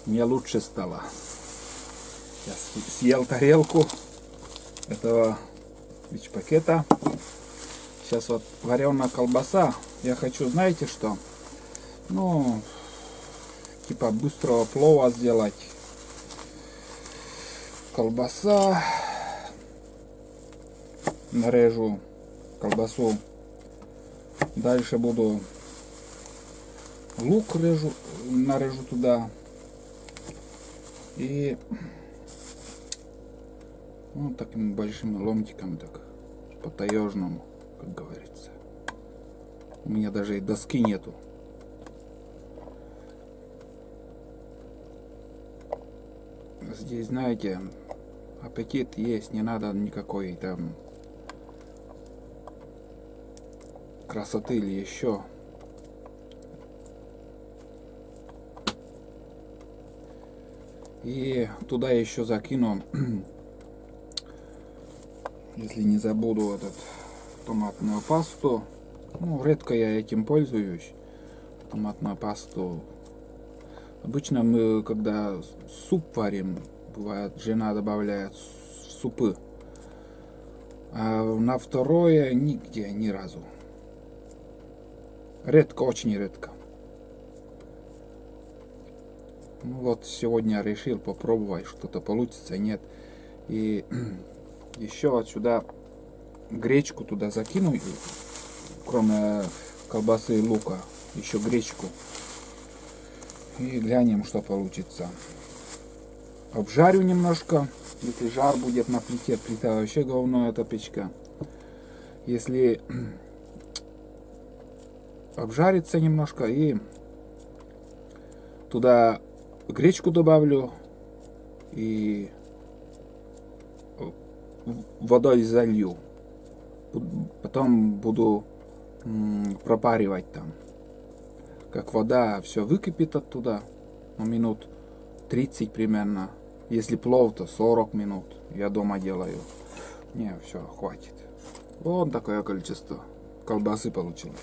мне лучше стало. Я съел тарелку этого вич-пакета. Сейчас вот вареная колбаса. Я хочу, знаете что? Ну, типа быстрого плова сделать. Колбаса. Нарежу колбасу. Дальше буду лук нарежу туда. И ну, такими большими ломтиками, так по-таежному, как говорится. У меня даже и доски нету. Здесь, знаете, аппетит есть, не надо никакой там красоты или еще. И туда еще закину, если не забуду, томатную пасту. Ну, редко я этим пользуюсь, томатную пасту. Обычно мы, когда суп варим, бывает, жена добавляет в супы. А на второе нигде, ни разу. Редко, очень редко. Ну вот, сегодня решил попробовать, что-то получится, нет. И еще вот сюда гречку туда закину, кроме колбасы и лука, еще гречку. И глянем, что получится. Обжарю немножко, если жар будет на плите. Плита вообще говно, эта печка. Если обжарится немножко, и туда гречку добавлю и водой залью. Потом буду пропаривать там. Как вода все выкипит оттуда, на минут 30 примерно. Если плов, то 40 минут. Я дома делаю. Не, все, хватит. Вот такое количество колбасы получилось.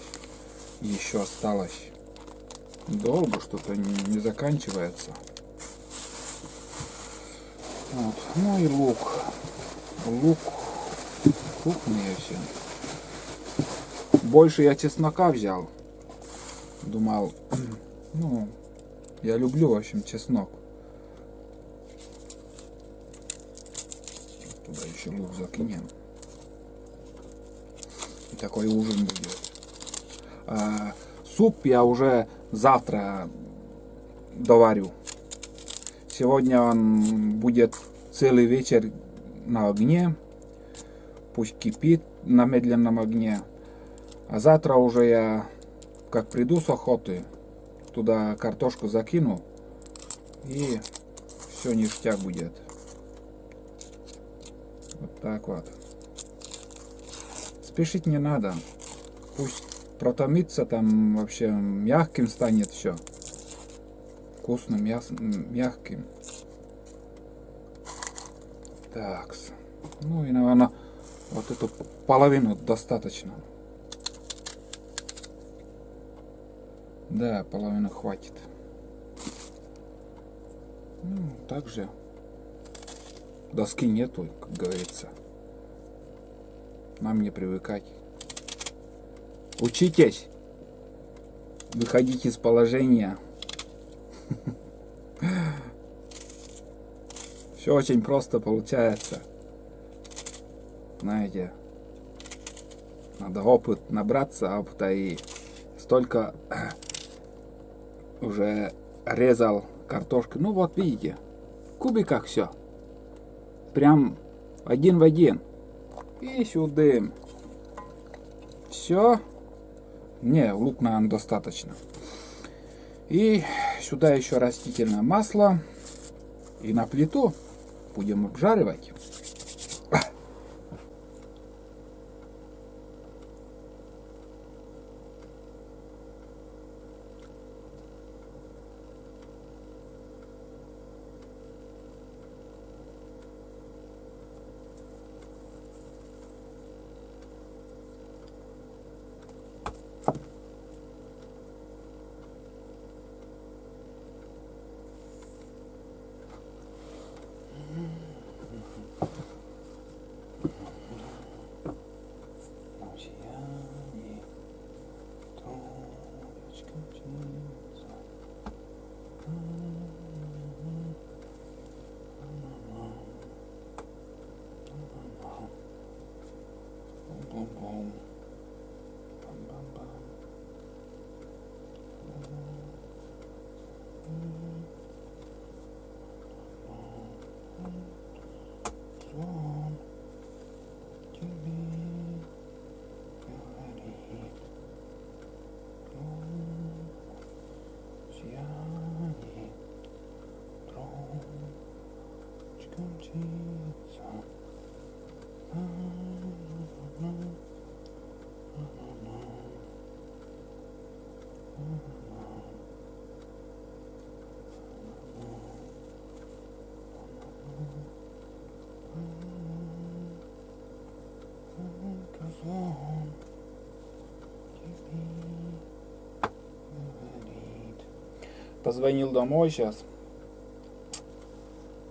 И еще осталось. Долго что-то не заканчивается. Вот. Ну и лук. Лук крупный все. Больше я чеснока взял. Думал, ну, я люблю, в общем, чеснок. Туда еще лук закинем. И такой ужин будет. Суп я уже завтра доварю. Сегодня он будет целый вечер на огне. Пусть кипит на медленном огне. А завтра уже я, как приду с охоты, туда картошку закину. И все ништяк будет. Вот так вот. Спешить не надо. Пусть протомится, там вообще мягким станет все. Вкусным, мягким. Так. Ну и, наверное, вот эту половину достаточно. Да, половины хватит. Ну, также доски нету, как говорится. Нам не привыкать. Учитесь. Выходите из положения. Все очень просто получается. Знаете, надо опыт набраться, опыта, и столько уже резал картошку. Ну вот видите, в кубиках все. Прям один в один. И сюда. Все. Не, лук, наверное, достаточно. И сюда еще растительное масло. И на плиту будем обжаривать. Позвонил домой сейчас.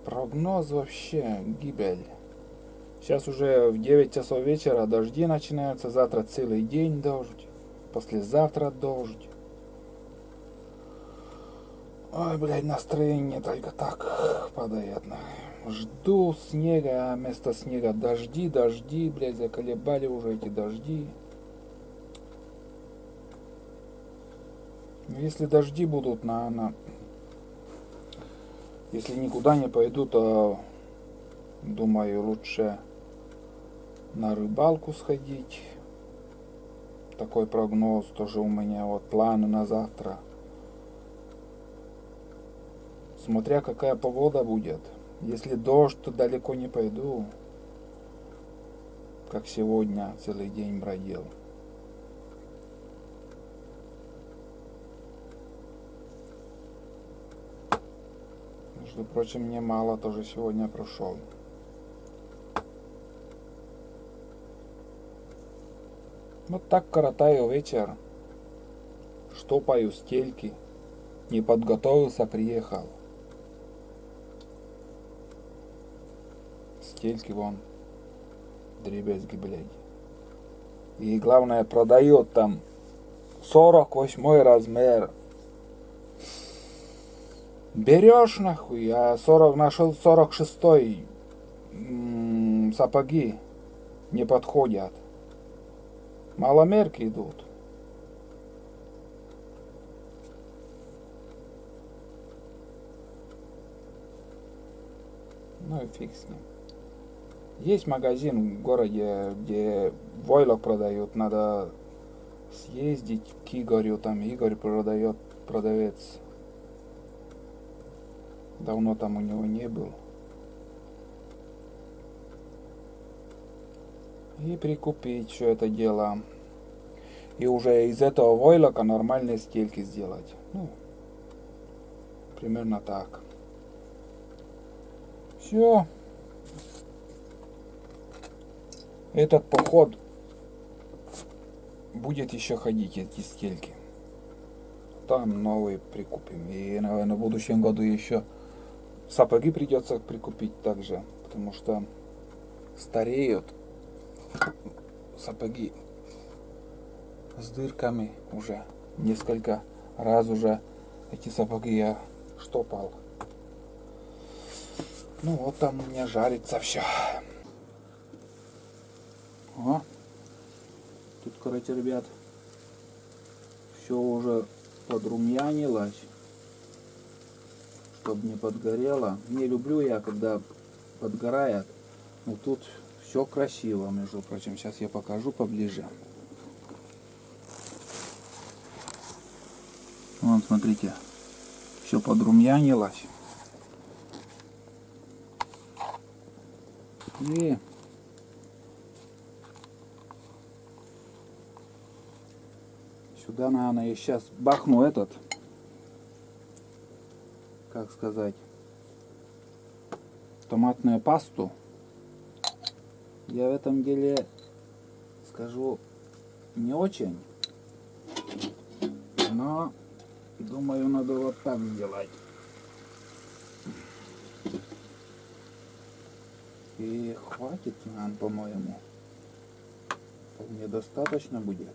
Прогноз вообще гибель. Сейчас уже в 9 часов вечера дожди начинаются. Завтра целый день дождь. Послезавтра дождь. Ой, блядь, настроение только так падает. Жду снега, а вместо снега дожди, блядь, заколебали уже эти дожди. Если дожди будут если никуда не пойду, то думаю лучше на рыбалку сходить. Такой прогноз тоже у меня, вот планы на завтра. Смотря какая погода будет. Если дождь, то далеко не пойду. Как сегодня целый день бродил. Между прочим, немало тоже сегодня прошел. Вот так коротаю вечер. Штопаю стельки. Не подготовился, приехал. Стельки вон. Дребезги, блядь. И главное, продает там 48 размер. Берешь нахуй, а нашел 46 сапоги не подходят. Маломерки идут. Ну и фиг с ним. Есть магазин в городе, где войлок продают. Надо съездить к Игорю. Там Игорь продает, продавец. Давно там у него не был. И прикупить все это дело. И уже из этого войлока нормальные стельки сделать. Ну, примерно так. Все. Этот поход будет еще ходить, эти стельки. Там новые прикупим. И, наверное, в будущем году еще сапоги придется прикупить также. Потому что стареют сапоги с дырками уже. Несколько раз уже эти сапоги я штопал. Ну вот там у меня жарится все. О, тут, короче, ребят, все уже подрумянилось, чтобы не подгорело. Не люблю я, когда подгорает, но тут все красиво, между прочим. Сейчас я покажу поближе. Вон, смотрите, все подрумянилось. И сюда, наверное, я сейчас бахну этот, как сказать, томатную пасту. Я в этом деле, скажу, не очень, но думаю, надо вот так сделать. И хватит, наверное, по-моему. Вполне достаточно будет.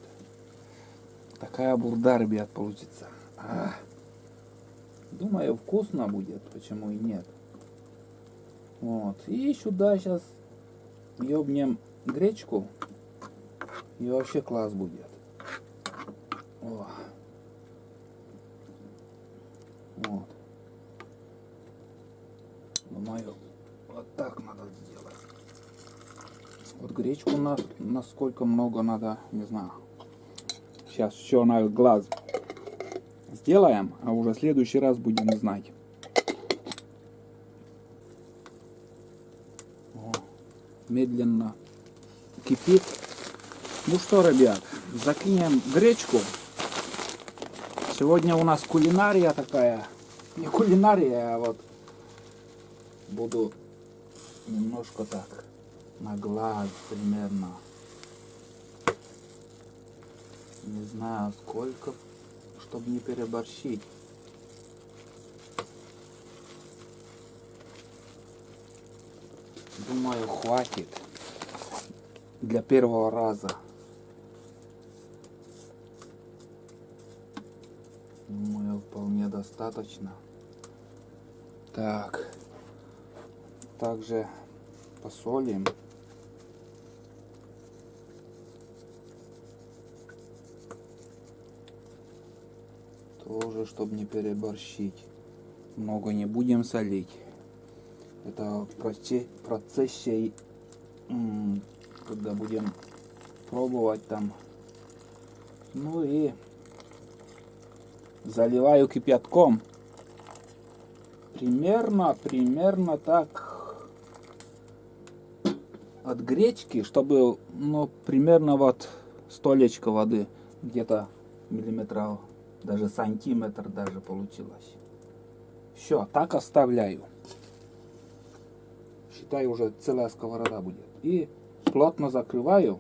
Такая бурда, ребят, получится. Думаю, вкусно будет, почему и нет. Вот. И сюда сейчас ёбнем гречку. И вообще класс будет. О. Вот. Думаю, вот так надо сделать. Вот гречку насколько много надо, не знаю. Сейчас все на глаз сделаем, а уже в следующий раз будем знать. О, медленно кипит. Ну что, ребят, закинем гречку. Сегодня у нас кулинария такая. Не кулинария, а вот буду немножко так на глаз примерно. Не знаю сколько, чтобы не переборщить. Думаю, хватит для первого раза. Думаю, вполне достаточно. Так. Также посолим. Тоже, чтобы не переборщить. Много не будем солить. Это в процессе, когда будем пробовать там. Ну и заливаю кипятком. Примерно так от гречки, чтобы, ну, примерно вот столечко воды, где-то миллиметров, даже сантиметр даже получилось. Все, так оставляю. Считай, уже целая сковорода будет. И плотно закрываю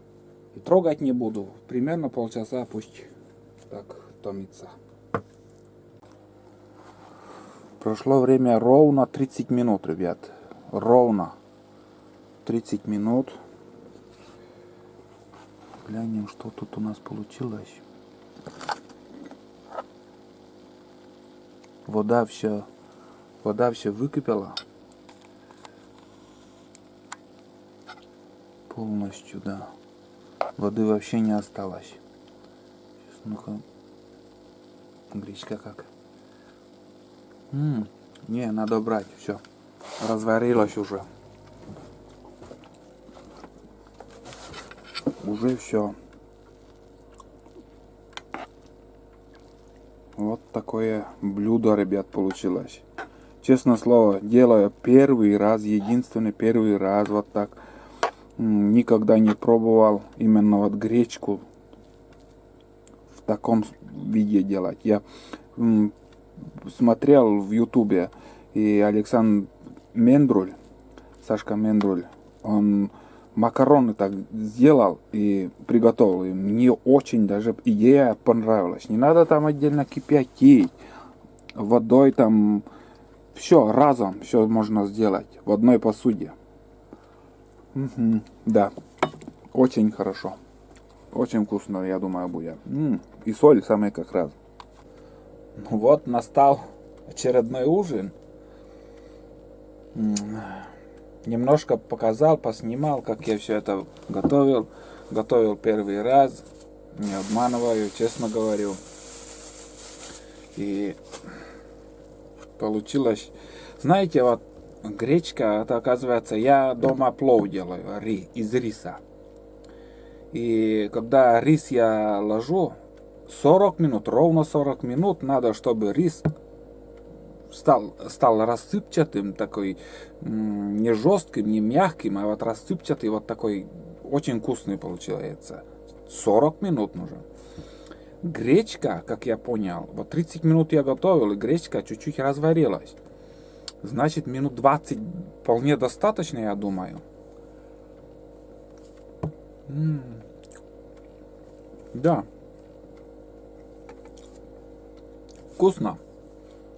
и трогать не буду. Примерно полчаса пусть так томится. Прошло время ровно 30 минут, ребят. Ровно 30 минут. Глянем, что тут у нас получилось. Вода все выкипела. Полностью, да. Воды вообще не осталось. Сейчас, ну-ка. Гречка как? Не, надо брать, все. Разварилось уже. Уже все. Вот такое блюдо, ребят, получилось. Честное слово, делаю первый раз, единственный первый раз вот так. Никогда не пробовал именно вот гречку в таком виде делать. Я смотрел в ютубе, и Александр Мендруль, Сашка Мендруль, он макароны так сделал и приготовил. И мне очень даже идея понравилась. Не надо там отдельно кипятить, водой там, все разом, все можно сделать в одной посуде. Да, очень хорошо. Очень вкусно, я думаю, будет. И соль самая как раз. Ну вот, настал очередной ужин. Немножко показал, поснимал, как я все это готовил. Готовил первый раз. Не обманываю, честно говорю. И получилось... Знаете, вот гречка, это оказывается, я дома плов делаю из риса. И когда рис я ложу, 40 минут, ровно 40 минут надо, чтобы рис стал рассыпчатым, такой не жестким, не мягким, а вот рассыпчатый, вот такой очень вкусный получается. 40 минут нужно. Гречка, как я понял, вот 30 минут я готовил, и гречка чуть-чуть разварилась. Значит, минут 20 вполне достаточно, я думаю. Да. Вкусно.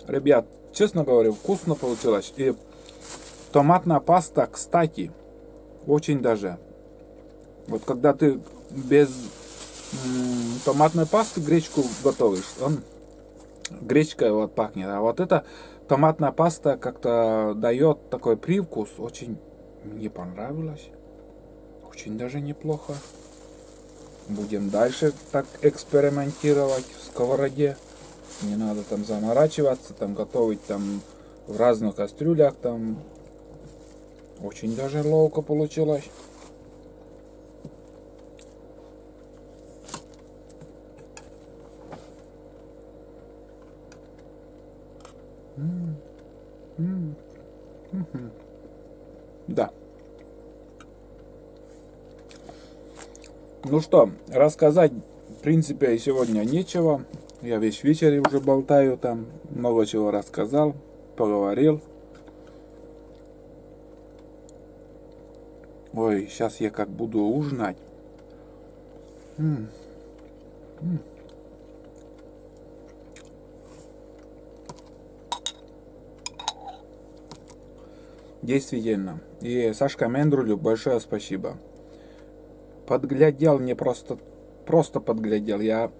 Ребят, честно говорю, вкусно получилось. И томатная паста, кстати, очень даже. Вот когда ты без томатной пасты гречку готовишь, гречка вот пахнет. А вот эта томатная паста как-то дает такой привкус. Очень мне понравилось. Очень даже неплохо. Будем дальше так экспериментировать в сковороде. Не надо там заморачиваться, там готовить там в разных кастрюлях. Там очень даже ловко получилось. Да. Ну что, рассказать в принципе сегодня нечего. Я весь вечер уже болтаю там, много чего рассказал, поговорил. Ой, сейчас я как буду ужинать. Действительно. И Сашка Мендрулю большое спасибо. Подглядел мне просто подглядел. Я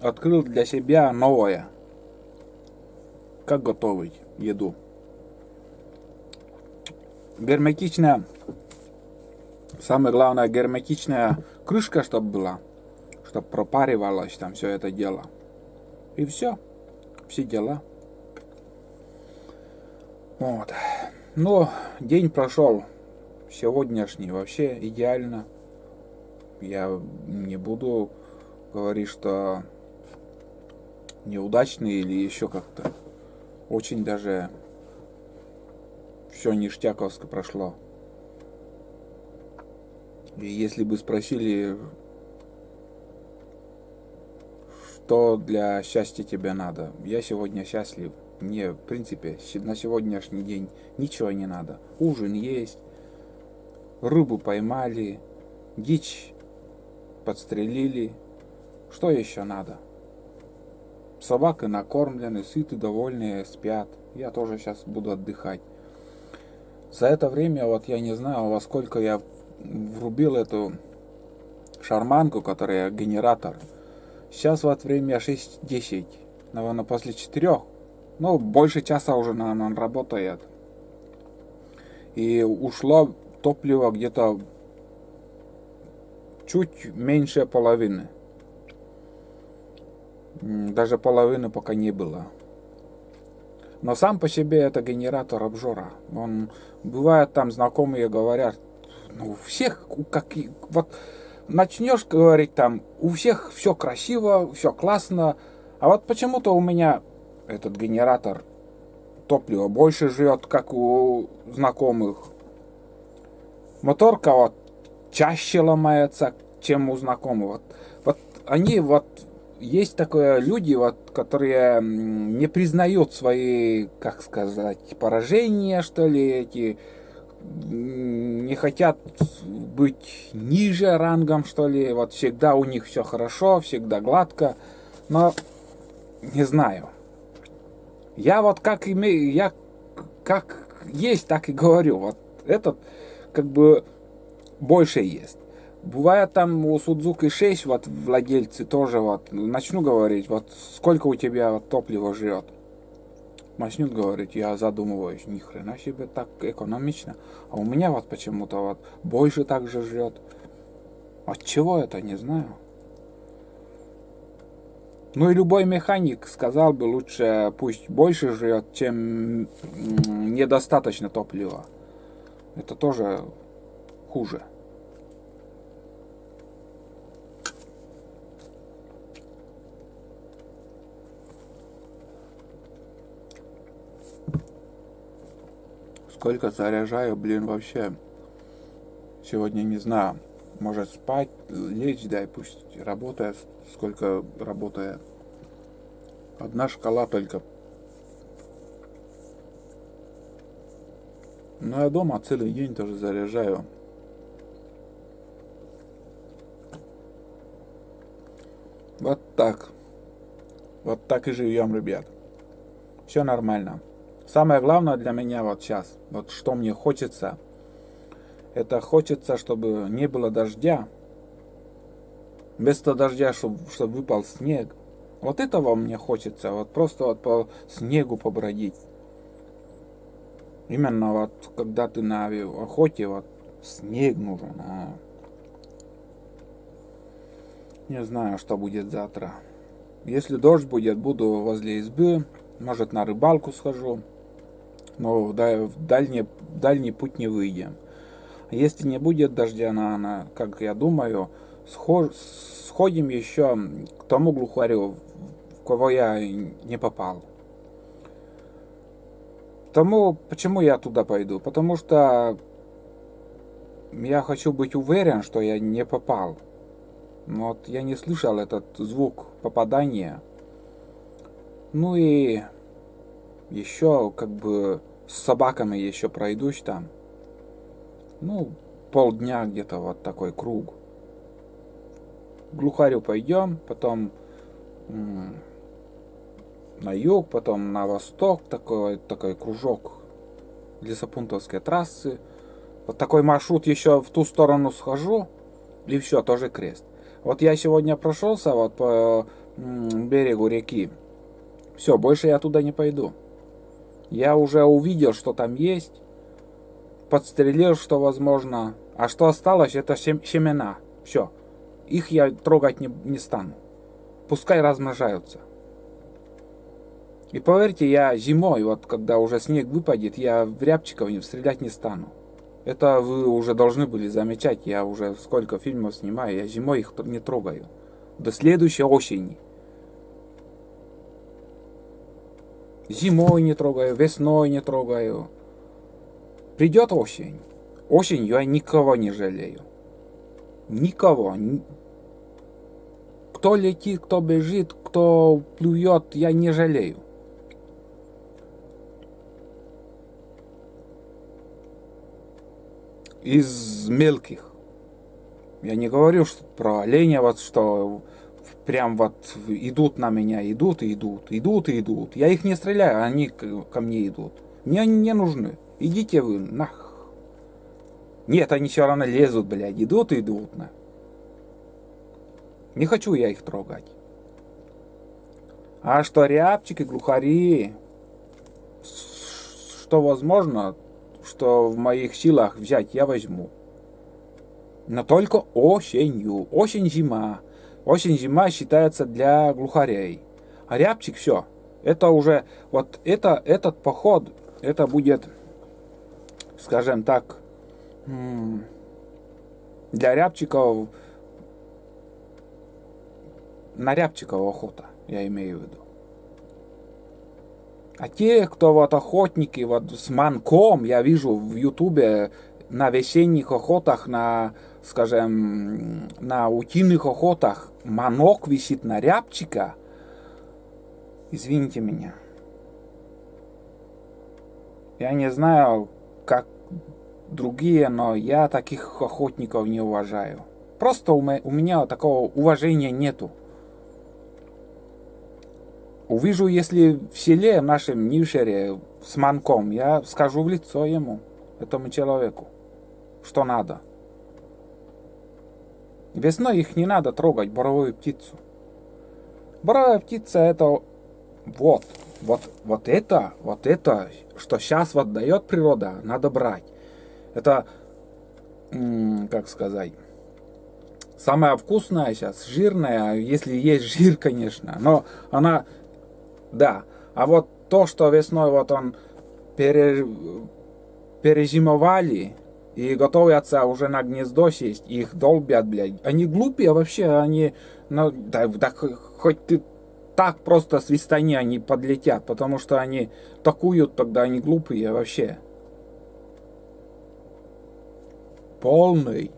открыл для себя новое. Как готовить еду. Герметичная, самое главное, герметичная крышка, чтобы была, чтобы пропаривалось там все это дело. И все дела. Вот. Ну, день прошел сегодняшний вообще идеально. Я не буду говорить, что неудачный или еще как-то. Очень даже все ништяковско прошло. И если бы спросили, что для счастья тебе надо, я сегодня счастлив. Мне, в принципе, на сегодняшний день ничего не надо. Ужин есть, рыбу поймали, дичь подстрелили. Что еще надо? Собаки накормлены, сыты, довольные, спят. Я тоже сейчас буду отдыхать. За это время, вот я не знаю, во сколько я врубил эту шарманку, которая генератор. Сейчас вот время 6:10. Наверное, после 4. Ну, больше часа уже, наверное, он работает. И ушло топливо где-то чуть меньше половины. Даже половины пока не было. Но сам по себе это генератор обжора. Он, бывает, там знакомые говорят, ну, у всех, вот начнешь говорить там, у всех все красиво, все классно, а вот почему-то у меня этот генератор топлива больше жрет, как у знакомых. Моторка вот чаще ломается, чем у знакомых. Вот они вот есть такое люди, вот, которые не признают свои, как сказать, поражения, что ли, эти не хотят быть ниже рангом, что ли. Вот всегда у них все хорошо, всегда гладко. Но не знаю. Я вот как имею, я как есть, так и говорю. Вот этот как бы больше есть. Бывает там у Судзуки 6, вот владельцы тоже вот, начну говорить, вот сколько у тебя вот топлива жрет. Начнут говорить, я задумываюсь, ни хрена себе так экономично. А у меня вот почему-то вот больше так же жрет. От чего это, не знаю. Ну и любой механик сказал бы, лучше пусть больше жрет, чем недостаточно топлива. Это тоже хуже. Сколько заряжаю, блин, вообще. Сегодня не знаю. Может спать, лечь, да и пусть работает, сколько работает. Одна шкала только. Но я дома целый день тоже заряжаю. Вот так. Вот так и живем, ребят. Все нормально. Самое главное для меня вот сейчас, вот что мне хочется, это хочется, чтобы не было дождя. Вместо дождя, чтобы выпал снег. Вот этого мне хочется, вот просто вот по снегу побродить. Именно вот когда ты на охоте, вот снег нужен. Не знаю, что будет завтра. Если дождь будет, буду возле избы, может на рыбалку схожу. Но в дальний путь не выйдем. Если не будет дождя, как я думаю, сходим еще к тому глухарю, в кого я не попал. Почему я туда пойду? Потому что я хочу быть уверен, что я не попал. Вот я не слышал этот звук попадания. Ну и еще как бы с собаками еще пройдусь там. Ну, полдня где-то вот такой круг. К Глухарю пойдем, потом на юг, потом на восток, такой кружок лесопунктовской трассы. Вот такой маршрут еще в ту сторону схожу, и все, тоже крест. Вот я сегодня прошелся вот по берегу реки. Все, больше я туда не пойду. Я уже увидел, что там есть, подстрелил, что возможно. А что осталось, это семена. Все. Их я трогать не стану. Пускай размножаются. И поверьте, я зимой, вот когда уже снег выпадет, я в рябчиков стрелять не стану. Это вы уже должны были замечать. Я уже сколько фильмов снимаю, я зимой их не трогаю. До следующей осени. Зимой не трогаю, весной не трогаю. Придет осень. Осенью я никого не жалею. Никого. Кто летит, кто бежит, кто плюет, я не жалею. Из мелких. Я не говорю что про оленя, вот что прям вот идут на меня, идут. Я их не стреляю, они ко мне идут. Мне они не нужны. Идите вы, нах. Нет, они все равно лезут, блядь, идут. На. Не хочу я их трогать. А что рябчики, глухари, что возможно, что в моих силах взять, я возьму. Но только осенью. Осень-зима. Осень-зима считается для глухарей. А рябчик все. Это уже, вот этот поход, это будет, скажем так, для рябчиков, на рябчиков охота, я имею в виду. А те, кто вот охотники вот с манком, я вижу в Ютубе на весенних охотах, на, скажем, на утиных охотах манок висит на рябчика. Извините меня. Я не знаю, как другие, но я таких охотников не уважаю. Просто у меня такого уважения нету. Увижу, если в селе нашем Нившере с манком, я скажу в лицо ему, этому человеку, что надо. Весной их не надо трогать, боровую птицу. Боровая птица это вот это, что сейчас вот дает природа, надо брать. Это, как сказать, самая вкусная сейчас, жирная, если есть жир, конечно, но она... Да, а вот то, что весной вот он перезимовали и готовятся уже на гнездо сесть, их долбят, блядь. Они глупые вообще, они, ну, да, хоть ты так просто свистани, они подлетят, потому что они такуют, тогда они глупые вообще. Полный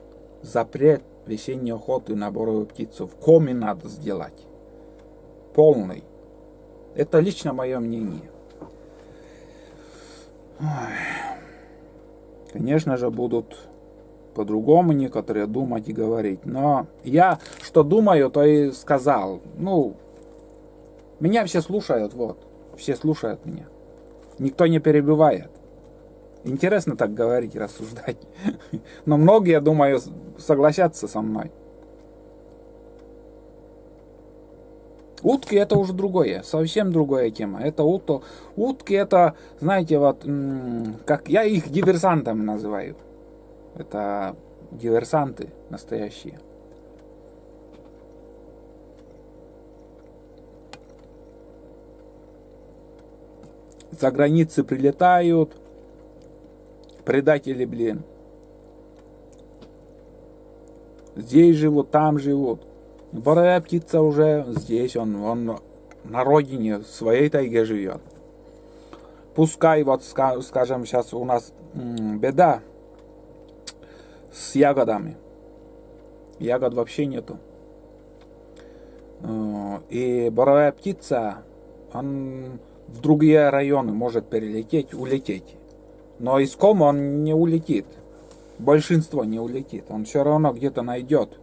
запрет весенней охоты на боровую птицу в Коми надо сделать. Полный. Это лично мое мнение. Ой. Конечно же, будут по-другому некоторые думать и говорить. Но я что думаю, то и сказал. Ну, меня все слушают, вот. Все слушают меня. Никто не перебивает. Интересно так говорить, рассуждать. Но многие, думаю, согласятся со мной. Утки это уже другое, совсем другая тема. Это утки это, знаете, вот, как я их диверсантами называю. Это диверсанты настоящие. За границы прилетают, предатели, блин. Здесь живут, там живут. Боровая птица уже здесь, он на родине, в своей тайге живет. Пускай, вот скажем, сейчас у нас беда с ягодами. Ягод вообще нету. И боровая птица, он в другие районы может перелететь, улететь. Но из Кома он не улетит. Большинство не улетит. Он все равно где-то найдет.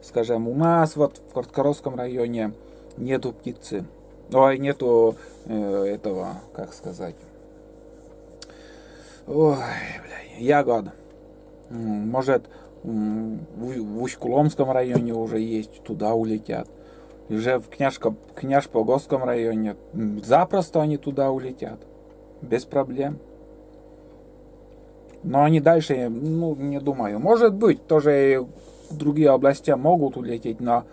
Скажем, у нас вот в Короткоровском районе нету птицы. Ой, нету этого, как сказать. Ой, бля, ягод. Может, в Усть-Куломском районе уже есть, туда улетят. Уже в Княж-Погосском районе запросто они туда улетят. Без проблем. Но они дальше, ну, не думаю. Может быть, тоже и в другие области могут улететь, но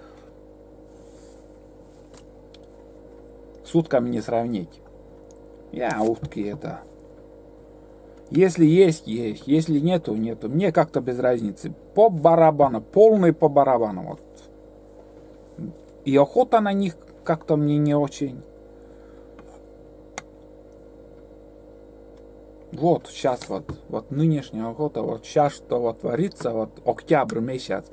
с утками не сравнить. Утки это. Если есть, есть. Если нету, нету. Мне как-то без разницы. По барабану. Полный по барабану. Вот. И охота на них как-то мне не очень. Вот сейчас вот нынешняя охота, вот сейчас что вот творится, вот октябрь месяц.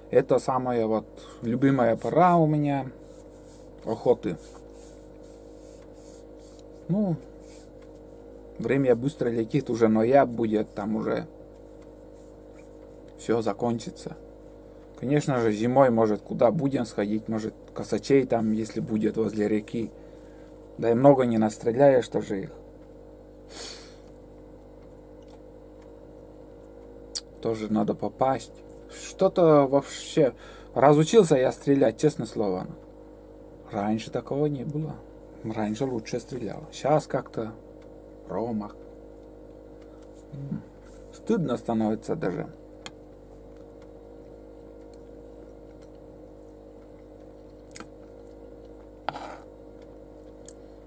Это самая вот любимая пора у меня охоты. Ну, время быстро летит, уже ноябрь будет, там уже все закончится. Конечно же, зимой, может, куда будем сходить, может, косачей там, если будет возле реки. Да и много не настреляешь тоже их. Тоже надо попасть. Что-то вообще... Разучился я стрелять, честное слово. Раньше такого не было. Раньше лучше стрелял. Сейчас как-то промах. Стыдно становится даже.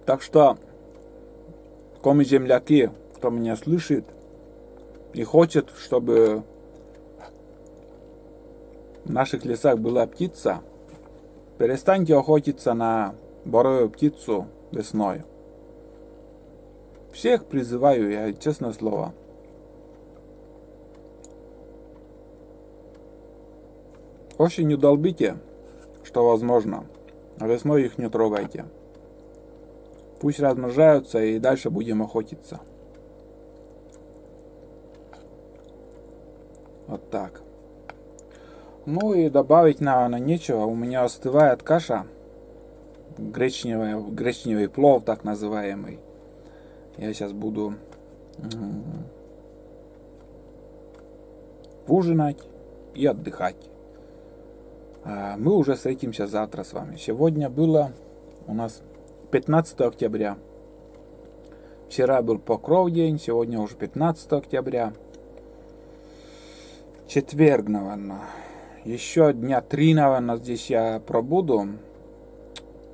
Так что, коми-земляки, кто меня слышит и хочет, чтобы в наших лесах была птица, перестаньте охотиться на боровую птицу весной. Всех призываю, я честное слово. Осенью долбите, что возможно, а весной их не трогайте. Пусть размножаются, и дальше будем охотиться. Вот так. Ну и добавить, наверное, нечего. У меня остывает каша. Гречневый плов, так называемый. Я сейчас буду ужинать и отдыхать. Мы уже встретимся завтра с вами. Сегодня было у нас 15 октября. Вчера был Покров день, сегодня уже 15 октября. Четверг, наверное. Еще дня 3, наверное, здесь я пробуду.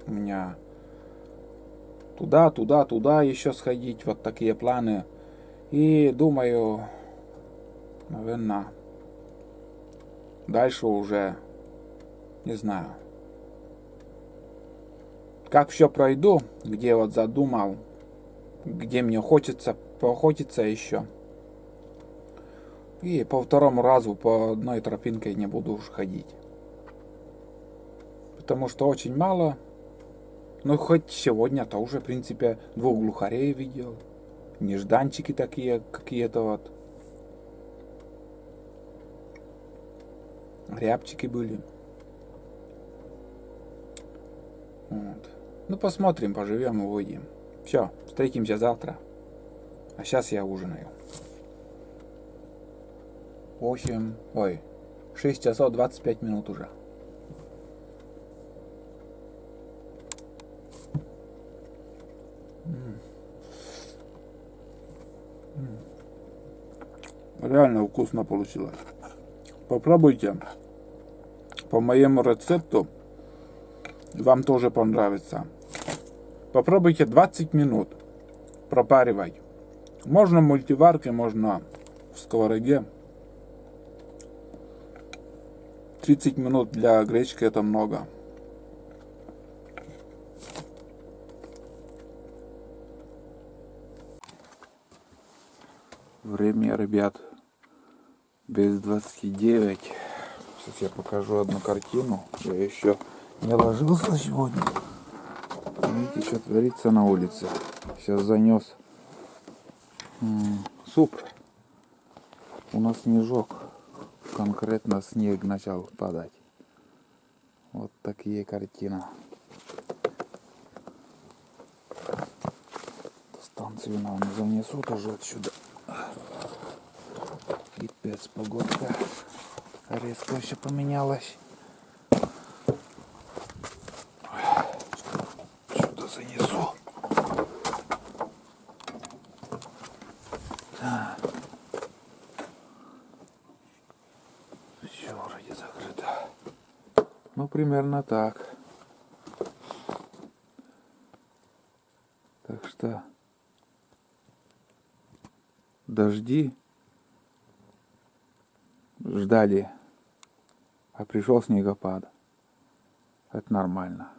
У меня туда еще сходить. Вот такие планы. И думаю, наверное, дальше уже не знаю. Как все пройду, где вот задумал, где мне хочется поохотиться еще. И по второму разу по одной тропинке не буду уж ходить. Потому что очень мало. Ну, хоть сегодня-то уже, в принципе, 2 глухарей видел. Нежданчики такие, какие-то вот. Рябчики были. Вот. Ну, посмотрим, поживем и увидим. Все, встретимся завтра. А сейчас я ужинаю. 6 часов 25 минут уже. Реально вкусно получилось. Попробуйте. По моему рецепту. Вам тоже понравится. Попробуйте 20 минут пропаривать. Можно в мультиварке, можно в сковороде. 30 минут для гречки это много. Время, ребят, без 29. Сейчас я покажу одну картину. Я еще не ложился сегодня. Видите, что творится на улице. Сейчас занес суп. У нас снежок. Конкретно снег начал падать. Вот такие картины. Станцию, наверное, занесу тоже отсюда. Пипец, погодка резко еще поменялась. Сюда занесу. Да. Все вроде закрыто. Ну, примерно так. Так что дожди ждали, а пришел снегопад. Это нормально.